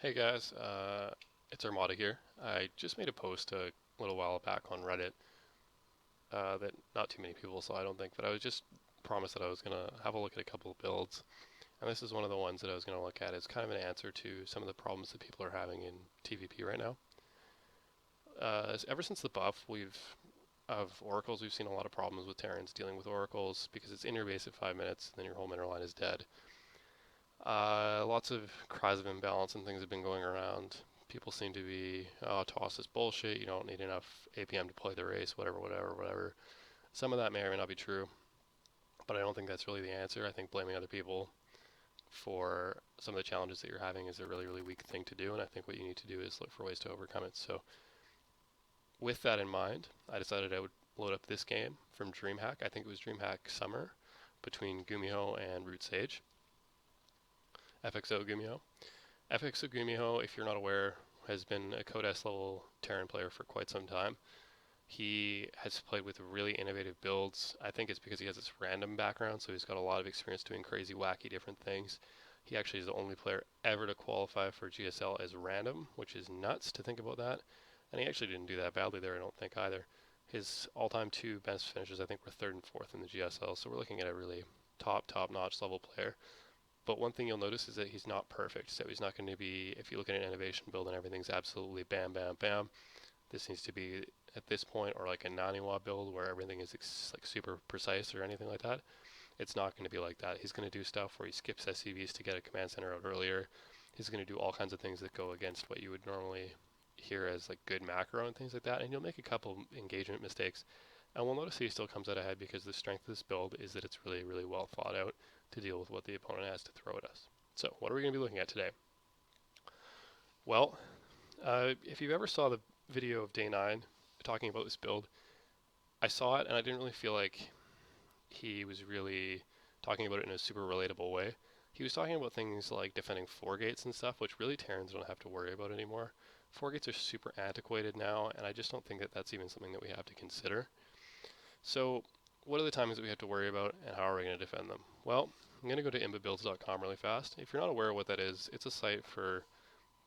Hey guys, it's Armada here. I just made a post a little while back on Reddit that not too many people saw, I don't think, but I was just promised that I was going to have a look at a couple of builds. And this is one of the ones that I was going to look at as kind of an answer to some of the problems that people are having in TVP right now. Ever since the buff of Oracles, we've seen a lot of problems with Terrans dealing with Oracles because it's in your base at 5 minutes, and then your whole mineral line is dead. Lots of cries of imbalance and things have been going around. People seem to be, oh, toss is bullshit. You don't need enough APM to play the race, whatever, whatever, whatever. Some of that may or may not be true, but I don't think that's really the answer. I think blaming other people for some of the challenges that you're having is a really, really weak thing to do, and I think what you need to do is look for ways to overcome it. So, with that in mind, I decided I would load up this game from DreamHack. I think it was DreamHack Summer between GuMiho and Root Sage. FXO GuMiho. FXO GuMiho, if you're not aware, has been a Code S level Terran player for quite some time. He has played with really innovative builds. I think it's because he has this random background, so he's got a lot of experience doing crazy, wacky, different things. He actually is the only player ever to qualify for GSL as random, which is nuts to think about that. And he actually didn't do that badly there, I don't think, either. His all-time two best finishes, I think, were third and fourth in the GSL, so we're looking at a really top-notch level player. But one thing you'll notice is that he's not perfect. So he's not going to be, if you look at an innovation build and everything's absolutely bam, bam, bam, this needs to be at this point, or like a 90 watt build where everything is like super precise or anything like that. It's not going to be like that. He's going to do stuff where he skips SCVs to get a command center out earlier. He's going to do all kinds of things that go against what you would normally hear as like good macro and things like that. And you'll make a couple engagement mistakes. And we'll notice he still comes out ahead because the strength of this build is that it's really, really well thought out to deal with what the opponent has to throw at us. So, what are we going to be looking at today? Well, if you ever saw the video of Day 9 talking about this build, I saw it and I didn't really feel like he was really talking about it in a super relatable way. He was talking about things like defending 4 gates and stuff, which really Terrans don't have to worry about anymore. 4 gates are super antiquated now, and I just don't think that that's even something that we have to consider. So, what are the timings that we have to worry about, and how are we going to defend them? Well, I'm going to go to imbabuilds.com really fast. If you're not aware of what that is, it's a site for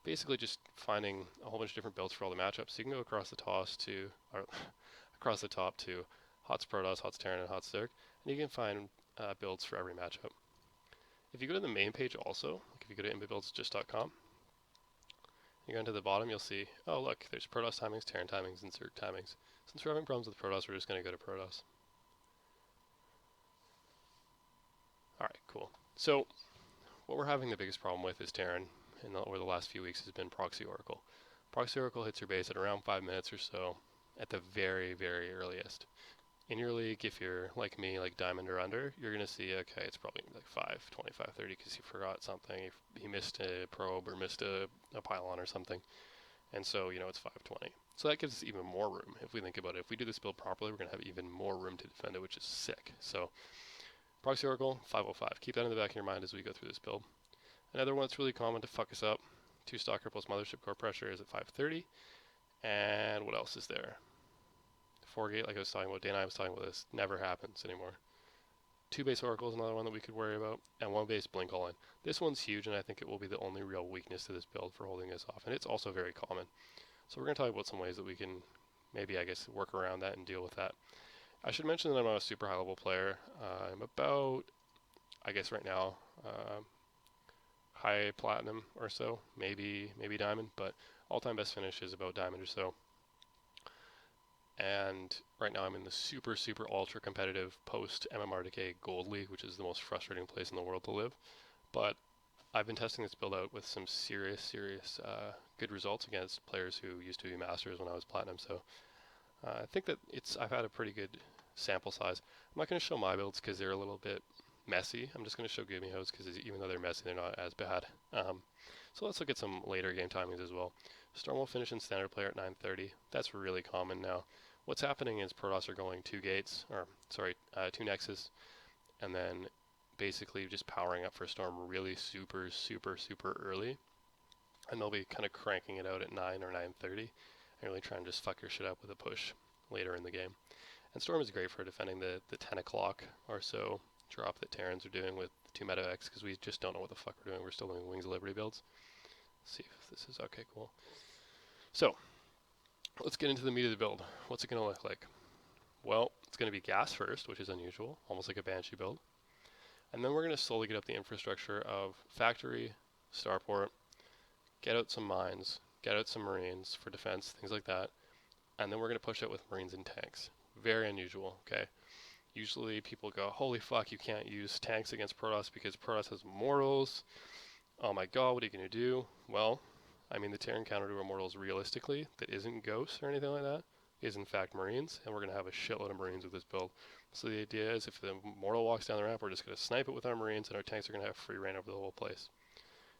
basically just finding a whole bunch of different builds for all the matchups. So you can go across the toss to, or across the top to Hots Protoss, Hots Terran, and Hots Zerg, and you can find builds for every matchup. If you go to the main page also, like if you go to imbabuilds.com, you go into the bottom, you'll see, oh look, there's Protoss timings, Terran timings, and Zerg timings. Since we're having problems with Protoss, we're just going to go to Protoss. Alright, cool. So, what we're having the biggest problem with is Terran, over the last few weeks, has been Proxy Oracle. Proxy Oracle hits your base at around 5 minutes or so, at the very, very earliest. In your league, if you're like me, like Diamond or under, you're going to see, okay, it's probably like 5, 25, 30 because you forgot something. He missed a probe or missed a pylon or something. And so, it's 520. So that gives us even more room if we think about it. If we do this build properly, we're going to have even more room to defend it, which is sick. So Proxy Oracle, 505. Keep that in the back of your mind as we go through this build. Another one that's really common to fuck us up, 2 Stalker plus Mothership core pressure is at 530. And what else is there? 4 gate, like I was talking about, Day 9 was talking about this, never happens anymore. 2 base Oracle is another one that we could worry about, and 1 base Blink All In. This one's huge, and I think it will be the only real weakness to this build for holding us off, and it's also very common. So we're going to talk about some ways that we can maybe, work around that and deal with that. I should mention that I'm not a super high level player. I'm about, right now, high platinum or so, maybe diamond, but all-time best finish is about diamond or so. And right now I'm in the super ultra competitive post MMRDK gold league, which is the most frustrating place in the world to live. But I've been testing this build out with some serious good results against players who used to be masters when I was platinum. So I think that I've had a pretty good sample size. I'm not going to show my builds because they're a little bit messy. I'm just going to show GuMiho's because even though they're messy, they're not as bad. So let's look at some later game timings as well. Storm will finish in standard player at 9:30. That's really common now. What's happening is Protoss are going 2 gates, or sorry, 2 nexus, and then basically just powering up for Storm really super early, and they'll be kind of cranking it out at 9 or 9:30, and really trying to just fuck your shit up with a push later in the game. And Storm is great for defending the 10 o'clock or so drop that Terrans are doing with 2 Medivacs, because we just don't know what the fuck we're doing. We're still doing Wings of Liberty builds. see if this is okay, cool. So, let's get into the meat of the build. What's it going to look like? Well, it's going to be gas first, which is unusual, almost like a Banshee build. And then we're going to slowly get up the infrastructure of factory, starport, get out some mines, get out some marines for defense, things like that. And then we're going to push it with marines and tanks. Very unusual, okay? Usually people go, holy fuck, you can't use tanks against Protoss because Protoss has mortals. Oh my god, what are you going to do? Well, I mean, the Terran counter to immortals realistically, that isn't ghosts or anything like that, is in fact marines, and we're going to have a shitload of marines with this build. So the idea is if the mortal walks down the ramp, we're just going to snipe it with our marines, and our tanks are going to have free reign over the whole place.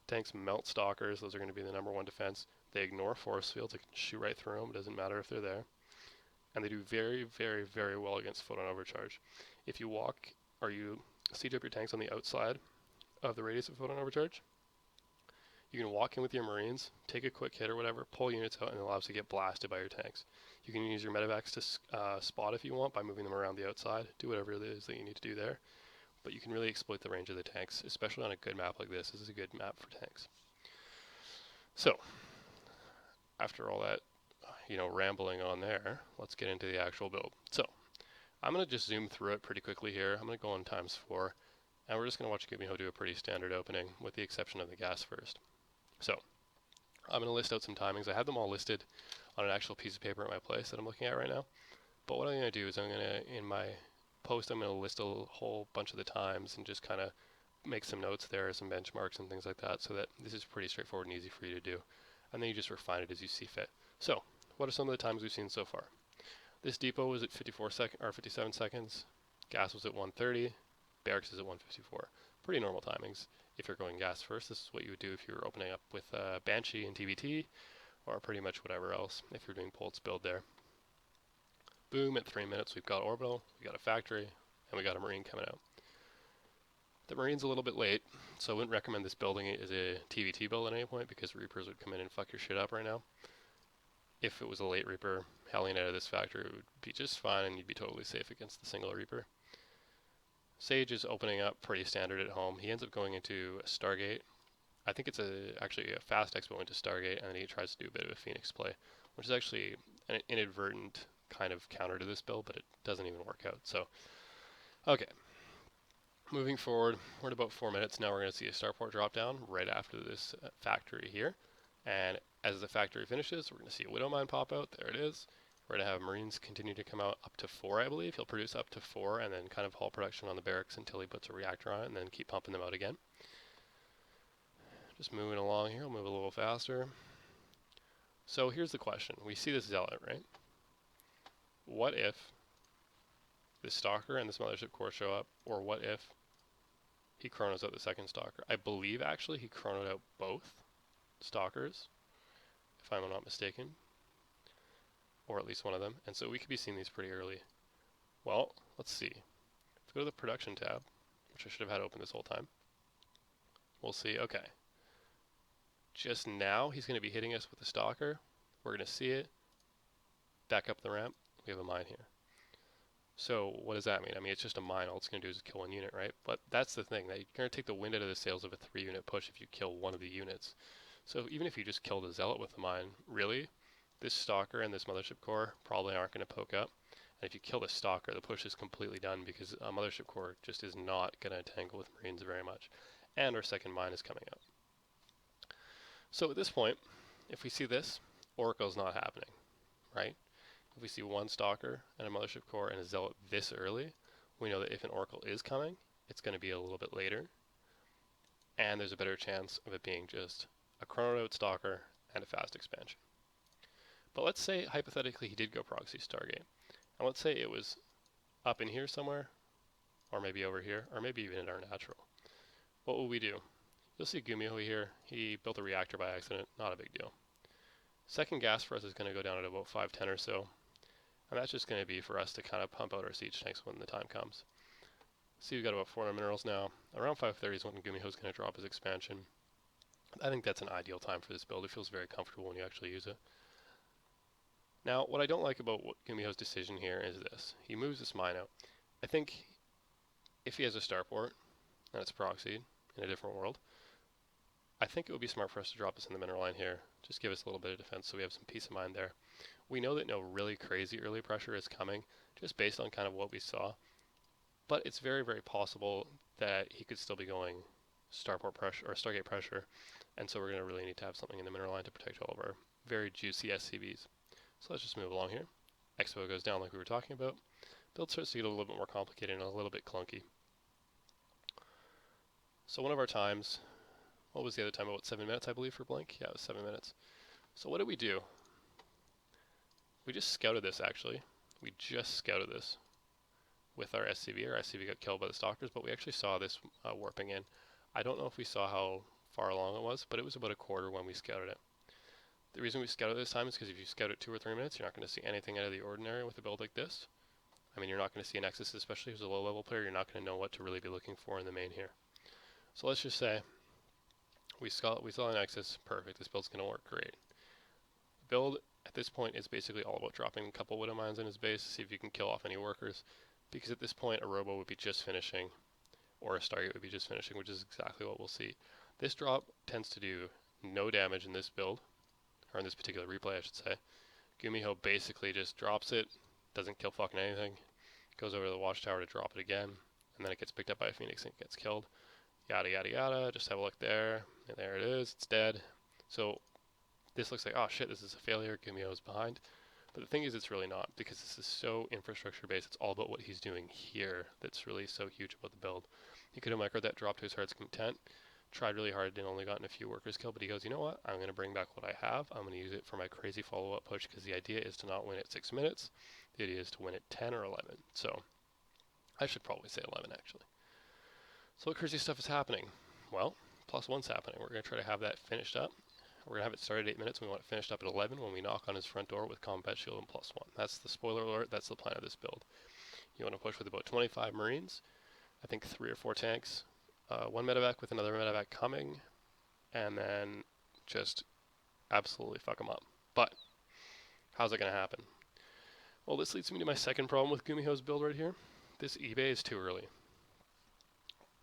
Tanks melt stalkers, those are going to be the #1 defense. They ignore force fields, they can shoot right through them, it doesn't matter if they're there. And they do very, very, very well against photon overcharge. If you walk, or you siege up your tanks on the outside of the radius of photon overcharge, you can walk in with your marines, take a quick hit or whatever, pull units out, and it allows you to get blasted by your tanks. You can use your Medivacs to spot if you want by moving them around the outside, do whatever it is that you need to do there. But you can really exploit the range of the tanks, especially on a good map like this. This is a good map for tanks. So, after all that, rambling on there, let's get into the actual build. So, I'm going to just zoom through it pretty quickly here. I'm going to go on ×4, and we're just going to watch GuMiho do a pretty standard opening, with the exception of the gas first. So, I'm going to list out some timings. I have them all listed on an actual piece of paper at my place that I'm looking at right now. But what I'm going to do is I'm going to, in my post, I'm going to list a whole bunch of the times and just kind of make some notes there, some benchmarks and things like that, so that this is pretty straightforward and easy for you to do. And then you just refine it as you see fit. So, what are some of the times we've seen so far? This depot was at 57 seconds. Gas was at 130. Barracks is at 154. Pretty normal timings. If you're going gas first, this is what you would do if you were opening up with Banshee and TBT, or pretty much whatever else, if you're doing Pulse build there. Boom, at 3 minutes we've got Orbital, we got a factory, and we got a Marine coming out. The Marine's a little bit late, so I wouldn't recommend this building as a TBT build at any point, because Reapers would come in and fuck your shit up right now. If it was a late Reaper, helling out of this factory would be just fine, and you'd be totally safe against the single Reaper. Sage is opening up pretty standard at home. He ends up going into a Stargate. I think it's actually a fast expo into Stargate, and then he tries to do a bit of a Phoenix play, which is actually an inadvertent kind of counter to this build, but it doesn't even work out. So, okay. Moving forward, we're at about 4 minutes. Now we're going to see a Starport drop down right after this factory here. And as the factory finishes, we're going to see a Widow Mine pop out. There it is. We're going to have Marines continue to come out up to 4, I believe. He'll produce up to 4 and then kind of halt production on the barracks until he puts a reactor on it and then keep pumping them out again. Just moving along here. I'll move a little faster. So here's the question. We see this Zealot, right? What if this Stalker and this Mothership Core show up, or what if he chronos out the second Stalker? I believe actually he chronoed out both Stalkers, if I'm not mistaken, or at least one of them, and so we could be seeing these pretty early. Well, let's see. Let's go to the production tab, which I should have had open this whole time. We'll see, okay. Just now he's going to be hitting us with the Stalker. We're going to see it. Back up the ramp. We have a mine here. So what does that mean? I mean, it's just a mine. All it's going to do is kill one unit, right? But that's the thing. That you're going to take the wind out of the sails of a 3-unit push if you kill one of the units. So even if you just kill the Zealot with the mine, really, this Stalker and this Mothership Core probably aren't going to poke up. And if you kill the Stalker, the push is completely done because a Mothership Core just is not going to tangle with Marines very much. And our second mine is coming out. So at this point, if we see this, Oracle's not happening, right? If we see one Stalker and a Mothership Core and a Zealot this early, we know that if an Oracle is coming, it's going to be a little bit later. And there's a better chance of it being just a chrono out Stalker and a fast expansion. But let's say, hypothetically, he did go proxy Stargate. And let's say it was up in here somewhere, or maybe over here, or maybe even in our natural. What will we do? You'll see GuMiho here. He built a reactor by accident. Not a big deal. Second gas for us is going to go down at about 510 or so. And that's just going to be for us to kind of pump out our siege tanks when the time comes. See, we've got about 400 minerals now. Around 530 is when GuMiho's going to drop his expansion. I think that's an ideal time for this build. It feels very comfortable when you actually use it. Now, what I don't like about GuMiho's decision here is this. He moves this mine out. I think if he has a Starport, and it's proxied in a different world, I think it would be smart for us to drop this in the mineral line here. Just give us a little bit of defense so we have some peace of mind there. We know that no really crazy early pressure is coming, just based on kind of what we saw. But it's very, very possible that he could still be going starport pressure or stargate pressure, and so we're going to really need to have something in the mineral line to protect all of our very juicy SCVs. So let's just move along here. Expo goes down like we were talking about. Build starts to get a little bit more complicated and a little bit clunky. So one of our times, what was the other time? About 7 minutes, I believe, for blank? Yeah, it was 7 minutes. So what did we do? We just scouted this, actually. We just scouted this with our SCV. Our SCV got killed by the stalkers, but we actually saw this warping in. I don't know if we saw how far along it was, but it was about a quarter when we scouted it. The reason we scouted this time is because if you scout it 2 or 3 minutes, you're not going to see anything out of the ordinary with a build like this. I mean, you're not going to see a Nexus, especially as a low-level player. You're not going to know what to really be looking for in the main here. So let's just say we saw a Nexus. Perfect. This build's going to work great. Build at this point is basically all about dropping a couple Widow Mines in his base to see if you can kill off any workers, because at this point a Robo would be just finishing, or a Stargate would be just finishing, which is exactly what we'll see. This drop tends to do no damage in this build, or in this particular replay I should say. GuMiho basically just drops it, doesn't kill fucking anything, goes over to the watchtower to drop it again, and then it gets picked up by a Phoenix and gets killed. Yada yada yada, just have a look there, and there it is, it's dead. So this looks like, oh shit, this is a failure, GuMiho is behind. But the thing is, it's really not, because this is so infrastructure based. It's all about what he's doing here that's really so huge about the build. He could have microed that drop to his heart's content, tried really hard and only gotten a few workers killed, but he goes, you know what, I'm going to bring back what I have. I'm going to use it for my crazy follow-up push, because the idea is to not win at 6 minutes. The idea is to win at 10 or 11. So I should probably say 11, actually. So what crazy stuff is happening? Well, +1's happening. We're going to try to have that finished up. We're going to have it started at 8 minutes, and we want it finished up at 11 when we knock on his front door with combat shield and +1. That's the spoiler alert, that's the plan of this build. You want to push with about 25 Marines, I think 3 or 4 tanks, 1 Medivac with another Medivac coming, and then just absolutely fuck them up. But, how's it going to happen? Well, this leads me to my second problem with GuMiho's build right here. This eBay is too early.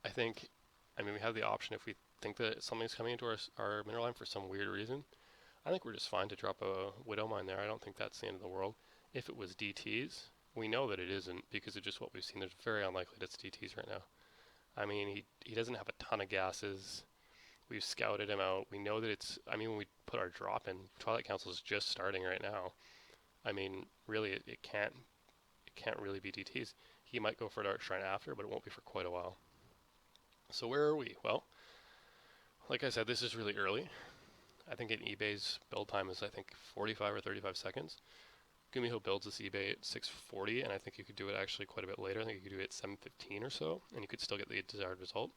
I mean, we have the option if we think that something's coming into our mineral line for some weird reason. I think we're just fine to drop a Widow Mine there. I don't think that's the end of the world. If it was DTs, we know that it isn't because of just what we've seen. There's very unlikely that it's DTs right now. I mean, he doesn't have a ton of gases. We've scouted him out. We know that it's, I mean, when we put our drop in, Twilight Council is just starting right now. I mean, really, it can't really be DTs. He might go for Dark Shrine after, but it won't be for quite a while. So where are we? Well, like I said, this is really early. I think in eBay's build time is, I think, 45 or 35 seconds. GuMiho builds this eBay at 6:40, and I think you could do it actually quite a bit later. I think you could do it at 7:15 or so, and you could still get the desired result.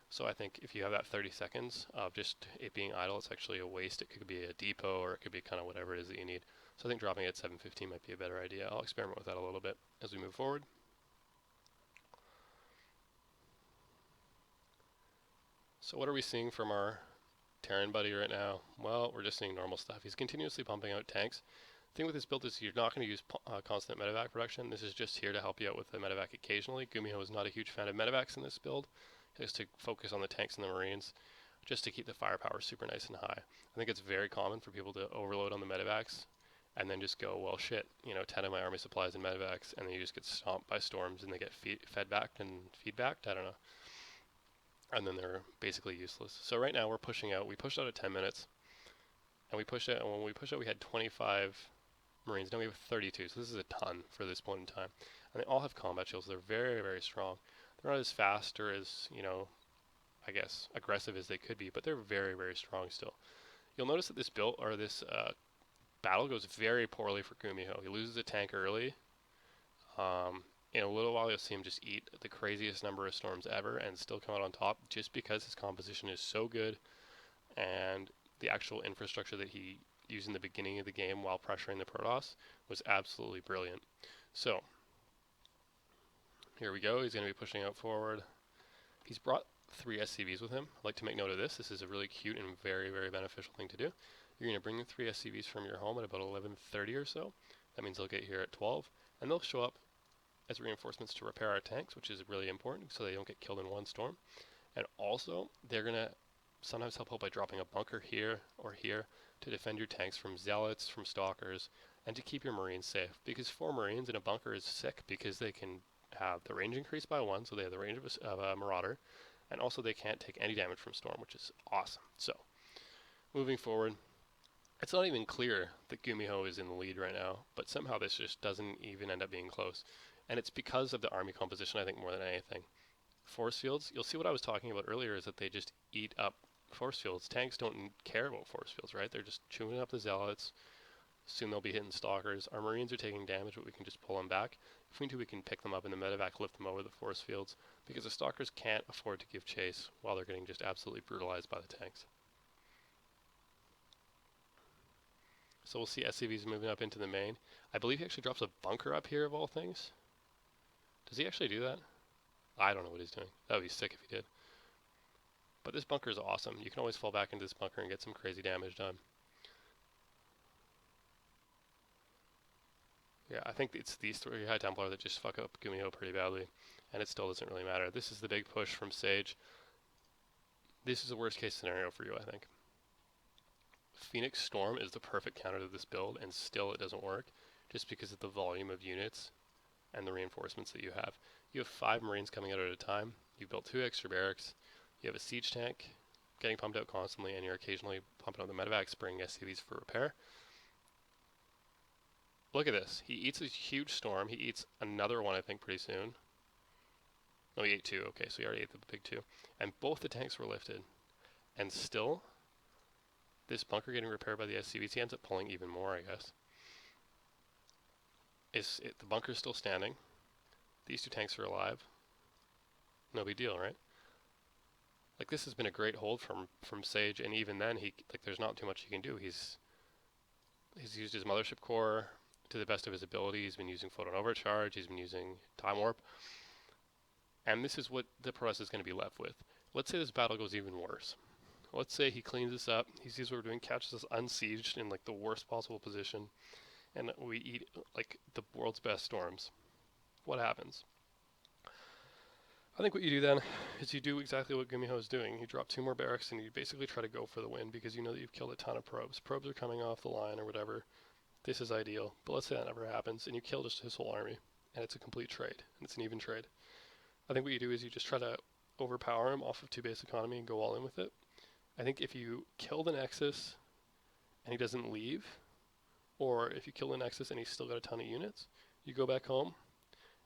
So I think if you have that 30 seconds of just it being idle, it's actually a waste. It could be a depot, or it could be kind of whatever it is that you need. So I think dropping it at 7:15 might be a better idea. I'll experiment with that a little bit as we move forward. So what are we seeing from our Terran buddy right now? Well, we're just seeing normal stuff. He's continuously pumping out tanks. The thing with this build is you're not going to use constant Medivac production. This is just here to help you out with the Medivac occasionally. GuMiho is not a huge fan of Medivacs in this build. He likes to focus on the tanks and the Marines just to keep the firepower super nice and high. I think it's very common for people to overload on the Medivacs and then just go, well shit, you know, 10 of my army supplies in Medivacs, and then you just get stomped by storms and they get fed back and feedbacked, I don't know. And then they're basically useless. So right now we're pushing out. We pushed out at 10 minutes, and we pushed out. And when we pushed out, we had 25 Marines. Now we have 32. So this is a ton for this point in time. And they all have combat shields. They're very, very strong. They're not as fast or as, you know, I guess aggressive as they could be, but they're very, very strong still. You'll notice that this build or this battle goes very poorly for GuMiho. He loses a tank early. In a little while, you'll see him just eat the craziest number of storms ever and still come out on top just because his composition is so good and the actual infrastructure that he used in the beginning of the game while pressuring the Protoss was absolutely brilliant. So, here we go. He's going to be pushing out forward. He's brought 3 SCVs with him. I'd like to make note of this. This is a really cute and very, very beneficial thing to do. You're going to bring 3 SCVs from your home at about 11:30 or so. That means they'll get here at 12, and they'll show up as reinforcements to repair our tanks, which is really important so they don't get killed in one storm. And also, they're going to sometimes help out by dropping a bunker here or here to defend your tanks from zealots, from stalkers, and to keep your marines safe. Because 4 marines in a bunker is sick because they can have the range increased by 1, so they have the range of a marauder, and also they can't take any damage from storm, which is awesome. So, moving forward, it's not even clear that GuMiho is in the lead right now, but somehow this just doesn't even end up being close. And it's because of the army composition, I think, more than anything. Force fields, you'll see what I was talking about earlier is that they just eat up force fields. Tanks don't care about force fields, right? They're just chewing up the zealots. Soon they'll be hitting stalkers. Our marines are taking damage, but we can just pull them back. If we need to, we can pick them up in the Medivac, lift them over the force fields, because the stalkers can't afford to give chase while they're getting just absolutely brutalized by the tanks. So we'll see SCVs moving up into the main. I believe he actually drops a bunker up here of all things. Does he actually do that? I don't know what he's doing. That would be sick if he did. But this bunker is awesome. You can always fall back into this bunker and get some crazy damage done. Yeah, I think it's these 3 High Templar that just fuck up GuMiho pretty badly, and it still doesn't really matter. This is the big push from Sage. This is the worst case scenario for you, I think. Phoenix Storm is the perfect counter to this build, and still it doesn't work, just because of the volume of units and the reinforcements that you have. You have 5 Marines coming out at a time, you've built 2 extra barracks, you have a siege tank getting pumped out constantly, and you're occasionally pumping out the Medivacs, bringing SCVs for repair. Look at this. He eats a huge storm. He eats another one, I think, pretty soon. No, he ate 2. Okay, so he already ate the big 2. And both the tanks were lifted. And still, this bunker getting repaired by the SCVs, he ends up pulling even more, I guess. The bunker's still standing. These 2 tanks are alive. No big deal, right? Like, this has been a great hold from Sage, and even then, there's not too much he can do. He's used his mothership core to the best of his ability. He's been using photon overcharge. He's been using time warp. And this is what the Protoss is going to be left with. Let's say this battle goes even worse. Let's say he cleans this up. He sees what we're doing, catches us unsieged in like the worst possible position, and we eat like the world's best storms. What happens? I think what you do then is you do exactly what GuMiho is doing. You drop 2 more barracks and you basically try to go for the win because you know that you've killed a ton of probes. Probes are coming off the line or whatever. This is ideal. But let's say that never happens and you kill just his whole army. And it's a complete trade. And it's an even trade. I think what you do is you just try to overpower him off of 2 base economy and go all in with it. I think if you kill the Nexus and he doesn't leave, or if you kill the Nexus and he's still got a ton of units, you go back home,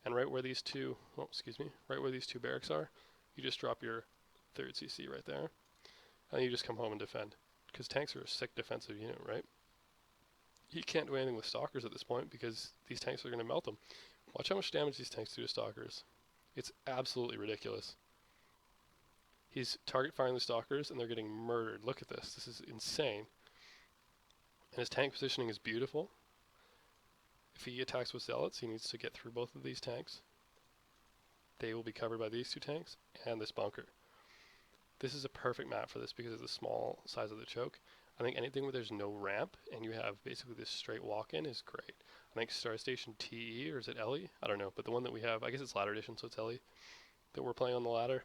and right where these 2 barracks are, you just drop your 3rd CC right there, and you just come home and defend. Because tanks are a sick defensive unit, right? He can't do anything with stalkers at this point because these tanks are going to melt them. Watch how much damage these tanks do to stalkers. It's absolutely ridiculous. He's target firing the stalkers and they're getting murdered. Look at this. This is insane. And his tank positioning is beautiful. If he attacks with zealots, he needs to get through both of these tanks. They will be covered by these 2 tanks and this bunker. This is a perfect map for this because of the small size of the choke. I think anything where there's no ramp and you have basically this straight walk-in is great. I think Star Station TE, or is it Ellie? I don't know, but the one that we have, I guess it's ladder edition, so it's Ellie, that we're playing on the ladder,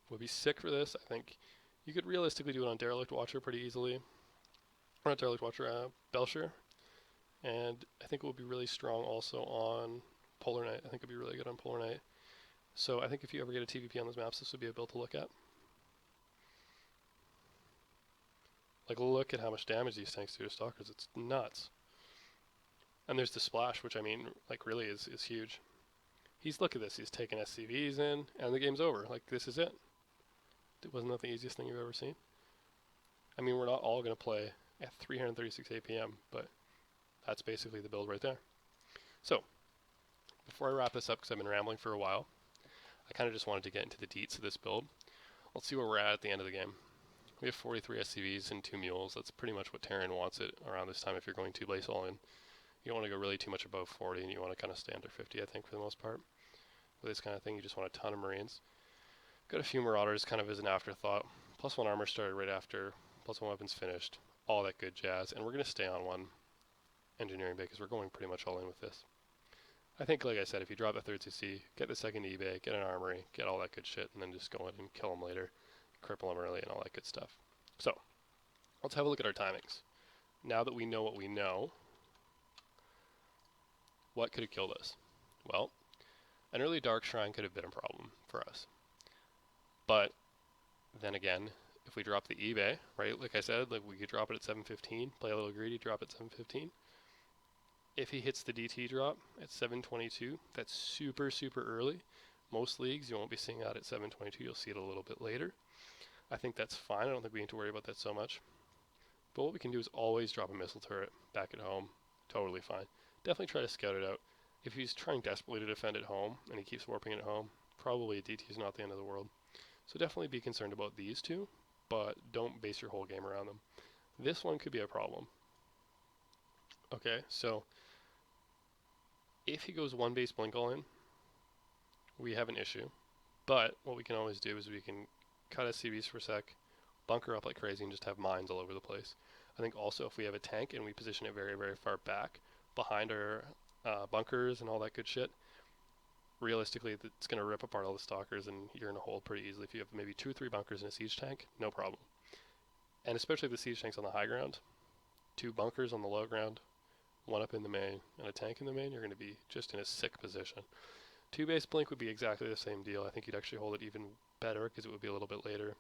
would be sick for this. I think you could realistically do it on Derelict Watcher pretty easily. Or not Derelict Watcher, Belcher. And I think it would be really strong also on Polar Knight. I think it would be really good on Polar Knight. So I think if you ever get a TVP on those maps, this would be a build to look at. Like, look at how much damage these tanks do to stalkers. It's nuts. And there's the splash, which I mean, like, really is huge. Look at this. He's taking SCVs in, and the game's over. Like, this is it. Wasn't that the easiest thing you've ever seen? I mean, we're not all going to play at 336 APM, but that's basically the build right there. So, before I wrap this up, because I've been rambling for a while, I kind of just wanted to get into the deets of this build. Let's see where we're at the end of the game. We have 43 SCVs and 2 mules. That's pretty much what Terran wants it around this time if you're going 2 base all in. You don't want to go really too much above 40, and you want to kind of stay under 50, I think, for the most part. With this kind of thing, you just want a ton of Marines. Got a few Marauders kind of as an afterthought. +1 armor started right after. +1 weapons finished. All that good jazz. And we're going to stay on 1 engineering bay because we're going pretty much all in with this. I think, like I said, if you drop the 3rd CC, get the 2nd eBay, get an armory, get all that good shit, and then just go in and kill them later. cripple them early and all that good stuff. So let's have a look at our timings. Now that we know what we know, what could have killed us? Well, an early Dark Shrine could have been a problem for us. But then again, if we drop the eBay, right, like I said, like we could drop it at 715, play a little greedy, drop at 715. If he hits the DT drop at 722, that's super, super early. Most leagues, you won't be seeing that at 722, you'll see it a little bit later. I think that's fine, I don't think we need to worry about that so much. But what we can do is always drop a missile turret back at home, totally fine. Definitely try to scout it out. If he's trying desperately to defend at home, and he keeps warping it at home, probably a DT is not the end of the world. So definitely be concerned about these two, but don't base your whole game around them. This one could be a problem. Okay, so if he goes one base blink all in, we have an issue. But what we can always do is we can cut SCVs for a sec, bunker up like crazy, and just have mines all over the place. I think also if we have a tank and we position it very, very far back behind our bunkers and all that good shit, realistically it's going to rip apart all the stalkers and you're in a hole pretty easily. If you have maybe 2 or 3 bunkers and a siege tank, no problem. And especially if the siege tank's on the high ground, 2 bunkers on the low ground, 1 up in the main, and a tank in the main, you're going to be just in a sick position. 2 base blink would be exactly the same deal. I think you'd actually hold it even better because it would be a little bit later.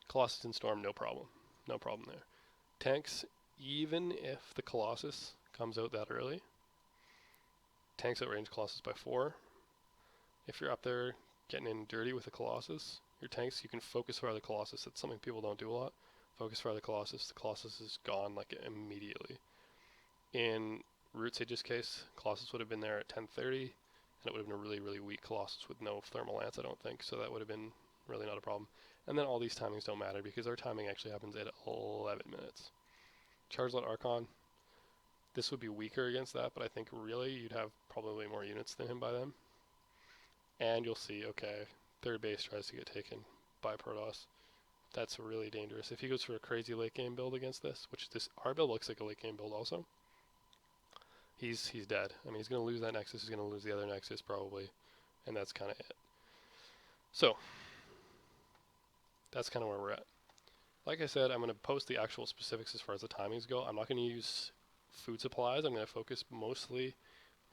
Colossus and Storm, no problem. No problem there. Tanks, even if the Colossus comes out that early, tanks outrange Colossus by 4. If you're up there getting in dirty with the Colossus, your tanks, you can focus fire the Colossus. That's something people don't do a lot. Focus fire the Colossus is gone like immediately. In Root Sage's case, Colossus would have been there at 10:30, and it would have been a really, really weak Colossus with no thermal lance, I don't think, so that would have been really not a problem. And then all these timings don't matter because our timing actually happens at 11 minutes. Charizard Archon, this would be weaker against that, but I think really you'd have probably more units than him by then. And you'll see, okay, third base tries to get taken by Protoss. That's really dangerous. If he goes for a crazy late game build against this, which our build looks like a late game build also, he's dead. I mean, he's going to lose that Nexus, he's going to lose the other Nexus probably, and that's kind of it. So, that's kind of where we're at. Like I said, I'm going to post the actual specifics as far as the timings go. I'm not going to use food supplies. I'm going to focus mostly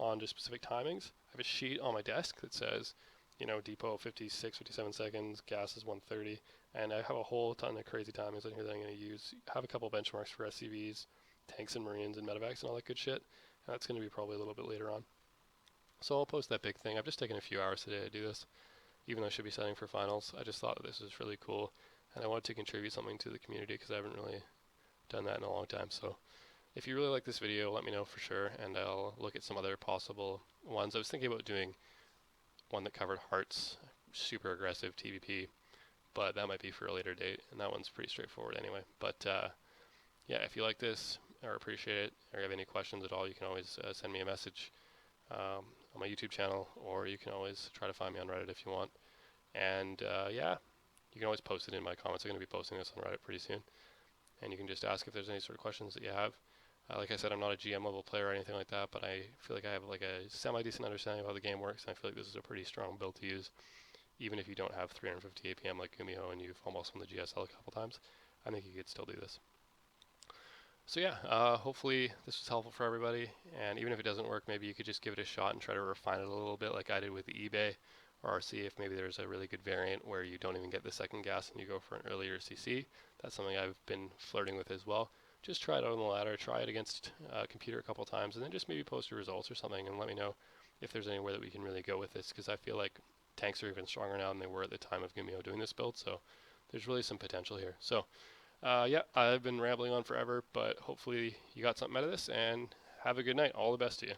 on just specific timings. I have a sheet on my desk that says, you know, depot 56, 57 seconds, gas is 130, and I have a whole ton of crazy timings in here that I'm going to use. I have a couple benchmarks for SCVs, tanks and marines and medevacs and all that good shit, and that's going to be probably a little bit later on. So I'll post that big thing. I've just taken a few hours today to do this, even though I should be setting for finals. I just thought that this was really cool, and I wanted to contribute something to the community because I haven't really done that in a long time. So if you really like this video, let me know for sure, and I'll look at some other possible ones. I was thinking about doing one that covered hearts, super aggressive TVP, but that might be for a later date, and that one's pretty straightforward anyway. But yeah, if you like this or appreciate it, or have any questions at all, you can always send me a message on my YouTube channel, or you can always try to find me on Reddit if you want. And yeah, you can always post it in my comments. I'm going to be posting this on Reddit pretty soon, and you can just ask if there's any sort of questions that you have. Like I said, I'm not a GM level player or anything like that, but I feel like I have like a semi-decent understanding of how the game works, and I feel like this is a pretty strong build to use, even if you don't have 350 APM like GuMiho and you've almost won the GSL a couple times. I think you could still do this. So yeah, hopefully this was helpful for everybody, and even if it doesn't work, maybe you could just give it a shot and try to refine it a little bit like I did with the eBay, or see if maybe there's a really good variant where you don't even get the second gas and you go for an earlier CC. That's something I've been flirting with as well. Just try it out on the ladder, try it against a computer a couple times, and then just maybe post your results or something and let me know if there's anywhere that we can really go with this, because I feel like tanks are even stronger now than they were at the time of GuMiho doing this build, so there's really some potential here. So yeah, I've been rambling on forever, but hopefully you got something out of this, and have a good night. All the best to you.